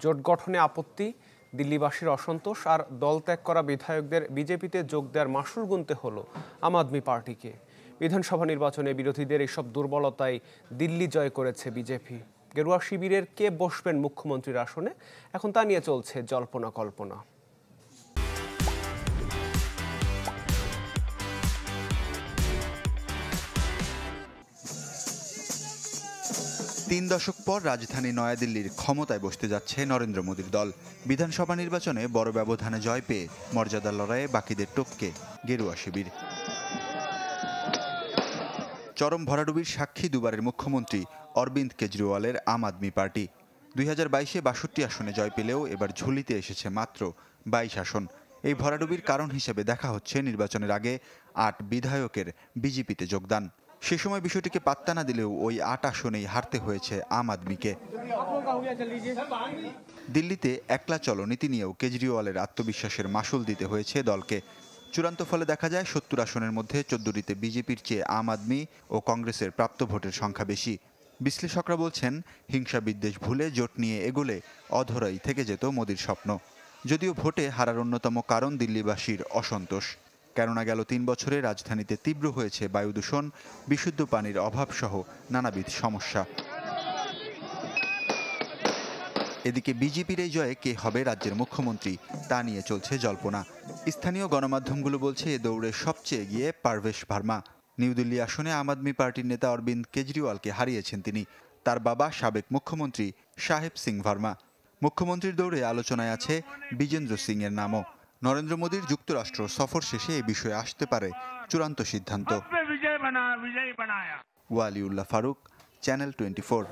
জোট গঠনে আপত্তি, দিল্লিবাসীর অসন্তোষ আর দল ত্যাগ করা বিধায়কদের বিজেপিতে যোগ দেওয়ার মাশুল গুনতে হলো আম আদমি পার্টিকে। বিধানসভা নির্বাচনে বিরোধীদের এসব দুর্বলতায় দিল্লি জয় করেছে বিজেপি। গেরুয়া শিবিরের কে বসবেন মুখ্যমন্ত্রীর আসনে, এখন তা নিয়ে চলছে জল্পনা কল্পনা। 3 দশক পর রাজধানী নয়াদিল্লির ক্ষমতায় বসতে যাচ্ছে নরেন্দ্র মোদীর দল। বিধানসভা নির্বাচনে বড় ব্যবধানে জয় পেয়ে মর্যাদার লড়াইয়ে বাকিদের টপকে গেরুয়া শিবির। চরম ভরাডুবির সাক্ষী দুবারের মুখ্যমন্ত্রী অরবিন্দ কেজরিওয়ালের আম আদমি পার্টি। 2022-এ 62 আসনে জয় পেলেও এবার ঝুলিতে এসেছে মাত্র 22 আসন। এই ভরাডুবির কারণ হিসেবে দেখা হচ্ছে নির্বাচনের আগে 8 বিধায়কের বিজেপিতে যোগদান। সে সময় বিষয়টিকে পাত্তা না দিলেও ওই 8 আসনেই হারতে হয়েছে আম আদমিকে। দিল্লিতে একলা চলো নীতি নিয়েও কেজরিওয়ালের আত্মবিশ্বাসের মাশুল দিতে হয়েছে দলকে। চূড়ান্ত ফলে দেখা যায় 70 আসনের মধ্যে 14টিতে বিজেপির চেয়ে আম আদমি ও কংগ্রেসের প্রাপ্ত ভোটের সংখ্যা বেশি। বিশ্লেষকরা বলছেন, হিংসা বিদ্বেষ ভুলে জোট নিয়ে এগোলে অধরাই থেকে যেত মোদির স্বপ্ন। যদিও ভোটে হারার অন্যতম কারণ দিল্লিবাসীর অসন্তোষ। কেননা গেল 3 বছরে রাজধানীতে তীব্র হয়েছে বায়ু দূষণ, বিশুদ্ধ পানির অভাব সহ নানাবিধ সমস্যা। এদিকে বিজেপির এই জয়ে কে হবে রাজ্যের মুখ্যমন্ত্রী তা নিয়ে চলছে জল্পনা। স্থানীয় গণমাধ্যমগুলো বলছে এ দৌড়ে সবচেয়ে এগিয়ে পারভেশ ভার্মা। নিউ দিল্লি আসনে আম আদমি পার্টির নেতা অরবিন্দ কেজরিওয়ালকে হারিয়েছেন তিনি। তার বাবা সাবেক মুখ্যমন্ত্রী সাহেব সিং ভার্মা। মুখ্যমন্ত্রীর দৌড়ে আলোচনায় আছে বিজেন্দ্র সিং এর নামও। নরেন্দ্র মোদীর যুক্তরাষ্ট্র সফর শেষে এ বিষয়ে আসতে পারে চূড়ান্ত সিদ্ধান্ত। ওয়ালিউল্লাহ ফারুক, চ্যানেল 24।